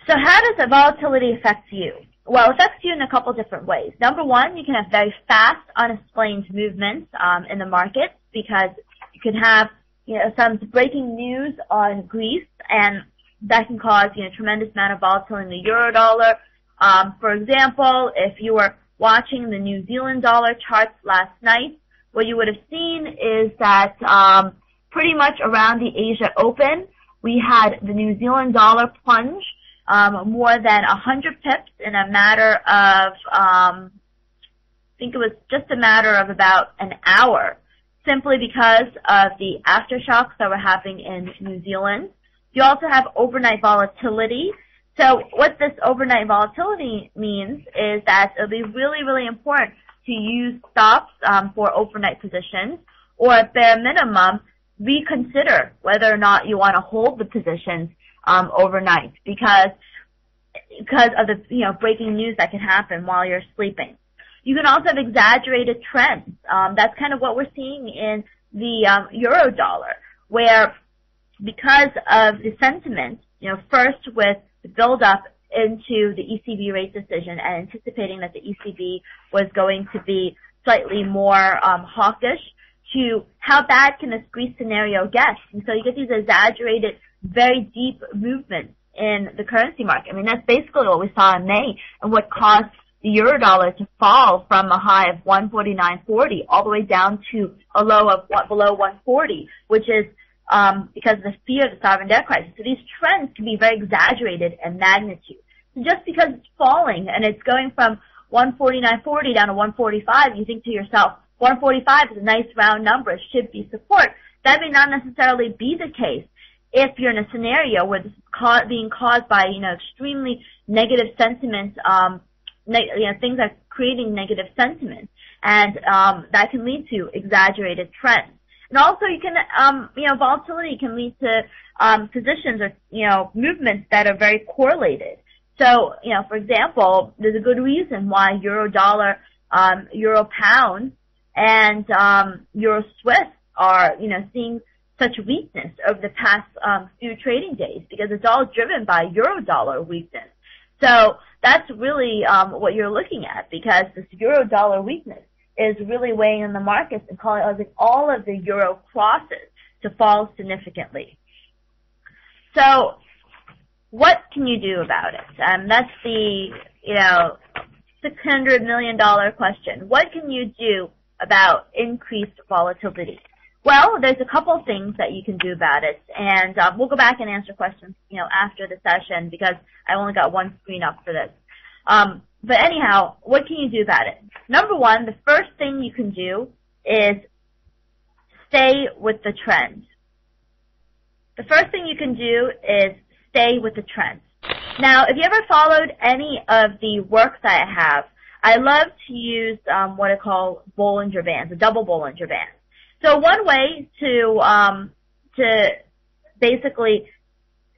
So how does the volatility affect you? Well, it affects you in a couple different ways. Number one, you can have very fast, unexplained movements in the market because you can have some breaking news on Greece, and that can cause tremendous amount of volatility in the Eurodollar. For example, if you were watching the New Zealand dollar charts last night, what you would have seen is that pretty much around the Asia Open, we had the New Zealand dollar plunge more than 100 pips in a matter of, I think it was just a matter of about an hour, simply because of the aftershocks that were happening in New Zealand. You also have overnight volatility. So what this overnight volatility means is that it'll be really, really important to use stops for overnight positions, or at bare minimum, reconsider whether or not you want to hold the positions overnight because of the breaking news that can happen while you're sleeping. You can also have exaggerated trends. That's kind of what we're seeing in the Eurodollar, where because of the sentiment, first with the build-up into the ECB rate decision and anticipating that the ECB was going to be slightly more hawkish, to how bad can this Greece scenario get? And so you get these exaggerated, very deep movements in the currency market. I mean, that's basically what we saw in May and what caused the Eurodollar to fall from a high of 149.40 all the way down to a low of below 140, which is because of the fear of the sovereign debt crisis. So these trends can be very exaggerated in magnitude. So just because it's falling and it's going from 149.40 down to 145, you think to yourself, 145 is a nice round number, it should be support. That may not necessarily be the case if you're in a scenario where this is being caused by, extremely negative sentiments, things that are creating negative sentiment, and that can lead to exaggerated trends. And also you can, volatility can lead to positions or, movements that are very correlated. So, for example, there's a good reason why Eurodollar, Euro pound, and Euro Swiss are, seeing such weakness over the past few trading days, because it's all driven by Eurodollar weakness. So that's really what you're looking at, because this Eurodollar weakness is really weighing on the markets and causing all of the euro crosses to fall significantly. So what can you do about it? That's the, $600 million question. What can you do about increased volatility? Well, there's a couple things that you can do about it, and we'll go back and answer questions, after the session, because I only got one screen up for this. But anyhow, what can you do about it? Number one, the first thing you can do is stay with the trend. The first thing you can do is stay with the trend. Now, if you ever followed any of the work that I have, I love to use what I call Bollinger Bands, a double Bollinger Band. So one way to basically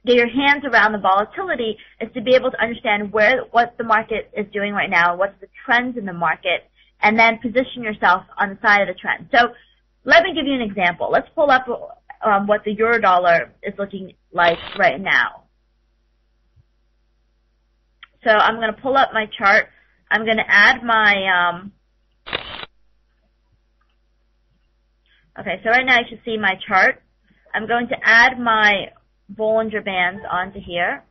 get your hands around the volatility is to be able to understand what the market is doing right now, what's the trends in the market, and then position yourself on the side of the trend. So let me give you an example. Let's pull up what the Eurodollar is looking like right now. So I'm going to pull up my chart. I'm going to add my okay, so right now you should see my chart. I'm going to add my Bollinger Bands onto here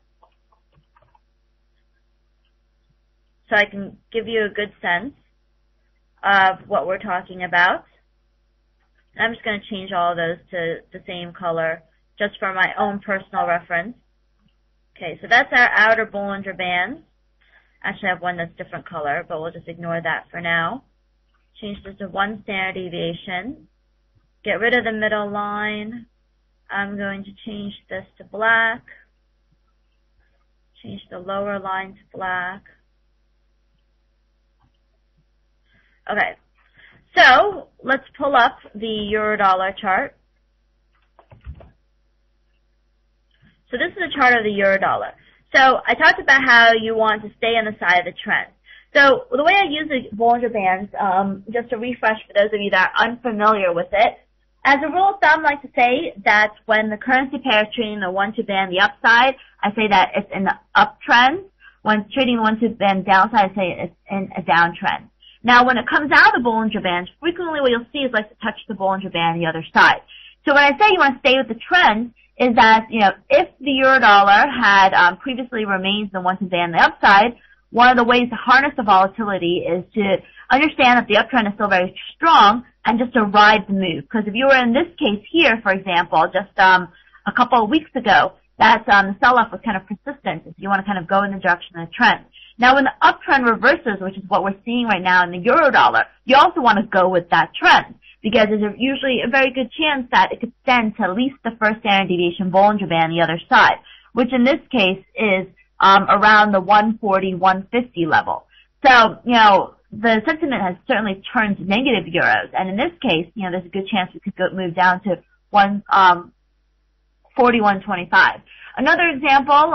so I can give you a good sense of what we're talking about. I'm just going to change all of those to the same color just for my own personal reference. Okay, so that's our outer Bollinger Bands. Actually, I have one that's different color, but we'll just ignore that for now. Change this to 1 standard deviation. Get rid of the middle line. I'm going to change this to black. Change the lower line to black. Okay, so let's pull up the Eurodollar chart. So this is a chart of the Eurodollar. So I talked about how you want to stay on the side of the trend. So the way I use the Bollinger Bands, just to refresh for those of you that are unfamiliar with it, As a rule of thumb, I like to say that when the currency pair is trading the 1-2 band the upside, I say that it's in the uptrend. When it's trading the 1-2 band downside, I say it's in a downtrend. Now, when it comes out of the Bollinger Bands, frequently what you'll see is like to touch the Bollinger Band the other side. So when I say you want to stay with the trend, is that, if the Eurodollar had previously remained in the 1-2 band the upside, one of the ways to harness the volatility is to understand that the uptrend is still very strong and just to ride the move. Because if you were in this case here, for example, just a couple of weeks ago, that the sell-off was kind of persistent if you want to kind of go in the direction of the trend. Now, when the uptrend reverses, which is what we're seeing right now in the Eurodollar, you also want to go with that trend because there's usually a very good chance that it could extend to at least the first standard deviation Bollinger Band the other side, which in this case is around the 140, 150 level. So, the sentiment has certainly turned negative euros, and in this case, there's a good chance we could move down to 141.25. Another example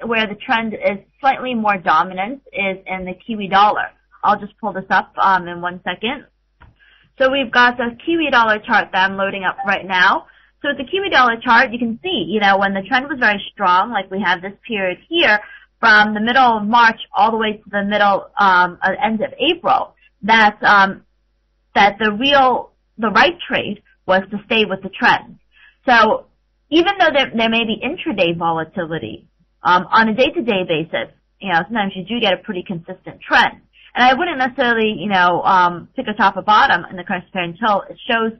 where the trend is slightly more dominant is in the Kiwi Dollar. I'll just pull this up in 1 second. So we've got the Kiwi Dollar chart that I'm loading up right now. So with the Kiwi Dollar chart, you can see, when the trend was very strong, like we have this period here, from the middle of March all the way to the middle end of April, that the right trade was to stay with the trend. So even though there may be intraday volatility, on a day-to-day basis, sometimes you do get a pretty consistent trend. And I wouldn't necessarily, pick a top or bottom in the currency pair until it shows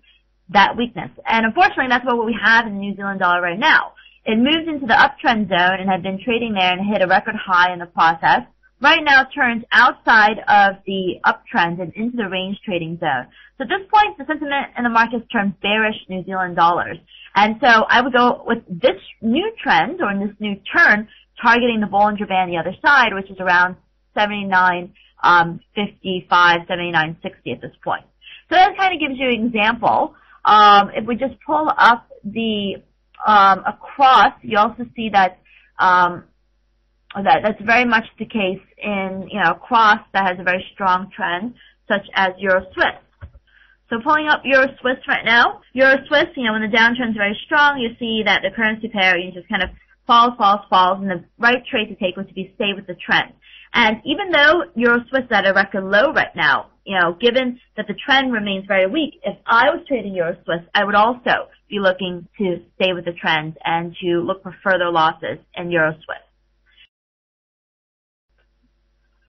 that weakness. And unfortunately, that's what we have in the New Zealand dollar right now. It moved into the uptrend zone and had been trading there and hit a record high in the process. Right now, it turns outside of the uptrend and into the range trading zone. So at this point, the sentiment in the markets turns bearish New Zealand dollars. And so I would go with this new trend, or in this new turn, targeting the Bollinger Band the other side, which is around 79.55, 79.60 at this point. So that kind of gives you an example. If we just pull up the across, you also see that that's very much the case in across that has a very strong trend, such as Euro Swiss. So pulling up Euro Swiss right now, Euro Swiss, when the downtrend is very strong, you see that the currency pair just kind of falls, and the right trade to take would be stay with the trend. And even though Euro Swiss is at a record low right now, given that the trend remains very weak, if I was trading Euro Swiss, I would also be looking to stay with the trend and to look for further losses in Euro Swiss.